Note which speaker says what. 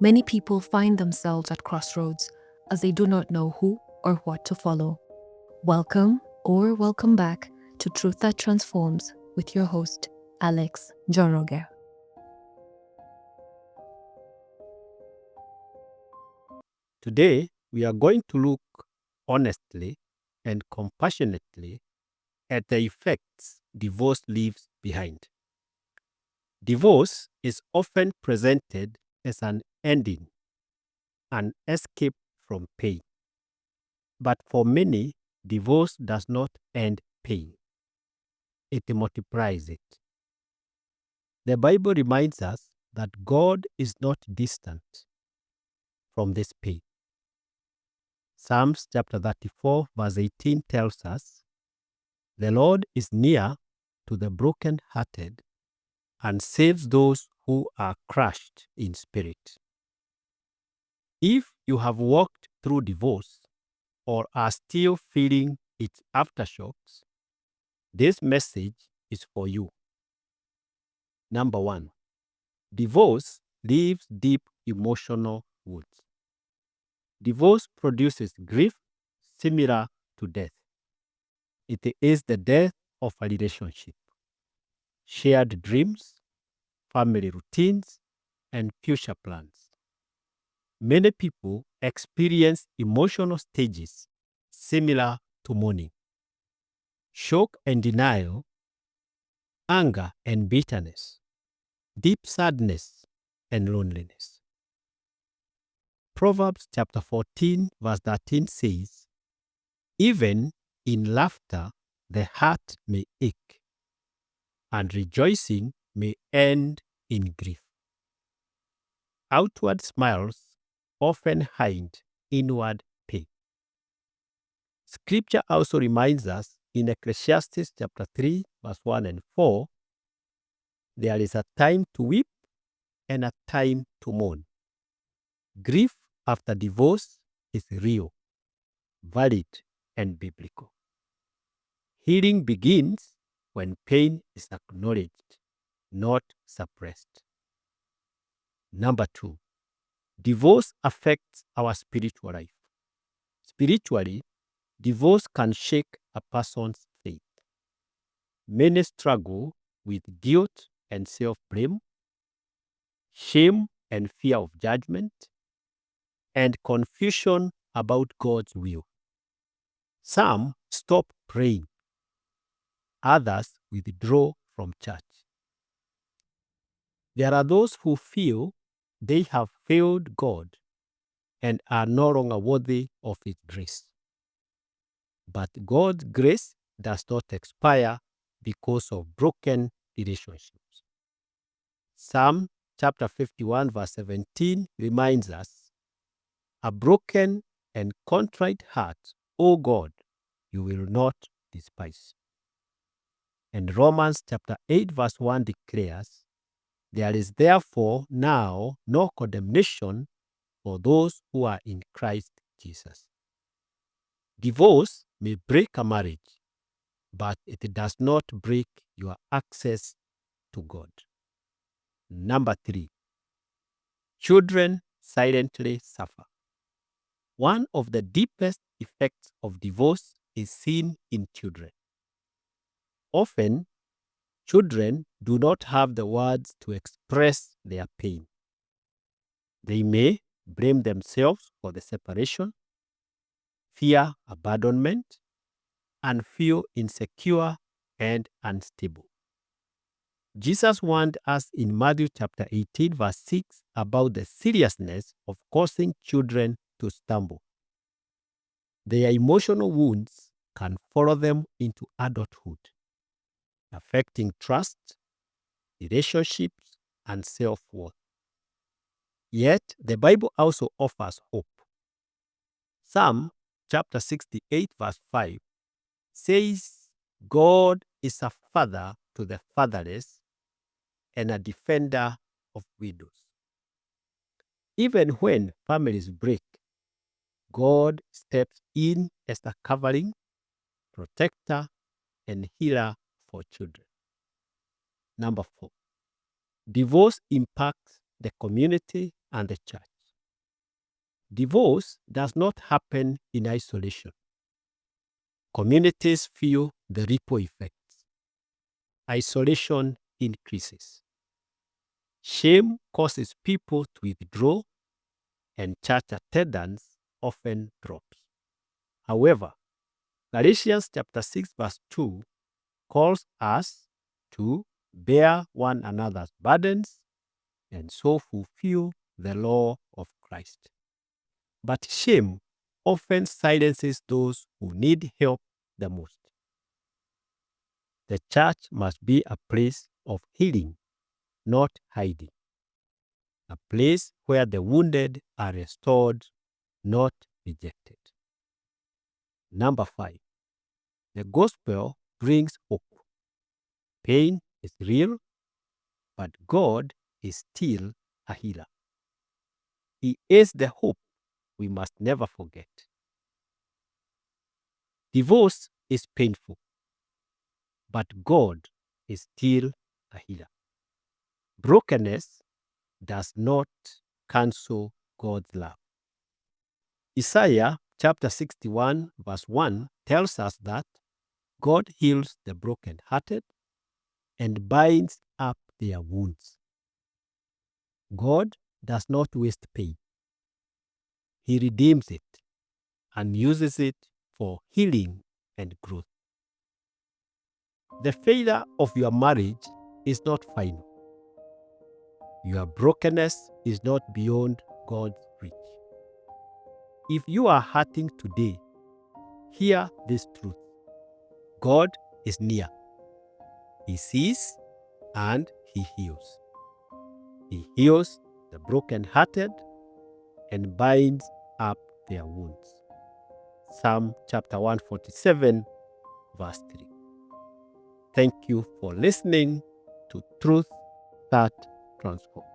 Speaker 1: Many people find themselves at crossroads as they do not know who or what to follow. Welcome or welcome back to Truth That Transforms with your host, Alex Joroge.
Speaker 2: Today, we are going to look honestly and compassionately at the effects divorce leaves behind. Divorce is often presented as an ending, an escape from pain. But for many, divorce does not end pain, it multiplies it. The Bible reminds us that God is not distant from this pain. Psalms chapter 34, verse 18 tells us, "The Lord is near to the brokenhearted and saves those who are crushed in spirit." If you have walked through divorce or are still feeling its aftershocks, this message is for you. Number one, divorce leaves deep emotional wounds. Divorce produces grief similar to death. It is the death of a relationship, shared dreams, family routines, and future plans. Many people experience emotional stages similar to mourning: shock and denial, anger and bitterness, deep sadness and loneliness. Proverbs chapter 14, verse 13 says, "Even in laughter the heart may ache, and rejoicing may end in grief." Outward smiles often hide inward pain. Scripture also reminds us in Ecclesiastes chapter 3, verse 1 and 4, there is a time to weep and a time to mourn. Grief after divorce is real, valid, and biblical. Healing begins when pain is acknowledged, not suppressed. Number two, divorce affects our spiritual life. Spiritually, divorce can shake a person's faith. Many struggle with guilt and self blame, shame and fear of judgment, and confusion about God's will. Some stop praying, others withdraw from church. There are those who feel they have failed God and are no longer worthy of His grace. But God's grace does not expire because of broken relationships. Psalm chapter 51, verse 17 reminds us, "A broken and contrite heart, O God, you will not despise." And Romans chapter 8, verse 1 declares, "There is therefore now no condemnation for those who are in Christ Jesus." Divorce may break a marriage, but it does not break your access to God. Number three, children silently suffer. One of the deepest effects of divorce is seen in children. Often, children do not have the words to express their pain. They may blame themselves for the separation, fear abandonment, and feel insecure and unstable. Jesus warned us in Matthew chapter 18, verse 6 about the seriousness of causing children to stumble. Their emotional wounds can follow them into adulthood, affecting trust, relationships, and self worth. Yet, the Bible also offers hope. Psalm chapter 68, verse 5 says, "God is a father to the fatherless and a defender of widows." Even when families break, God steps in as a covering, protector, and healer for children. Number four, divorce impacts the community and the church. Divorce does not happen in isolation. Communities feel the ripple effects. Isolation increases. Shame causes people to withdraw, and church attendance often drops. However, Galatians chapter 6 verse 2 calls us to bear one another's burdens and so fulfill the law of Christ. But shame often silences those who need help the most. The church must be a place of healing, not hiding. A place where the wounded are restored, not rejected. Number 5, the gospel brings hope. Pain is real, but God is still a healer. He is the hope we must never forget. Divorce is painful, but God is still a healer. Brokenness does not cancel God's love. Isaiah chapter 61 verse 1 tells us that God heals the brokenhearted and binds up their wounds. God does not waste pain. He redeems it and uses it for healing and growth. The failure of your marriage is not final. Your brokenness is not beyond God's reach. If you are hurting today, hear this truth. God is near. He sees and He heals. He heals the brokenhearted and binds up their wounds. Psalm chapter 147, verse 3. Thank you for listening to Truth That Transforms.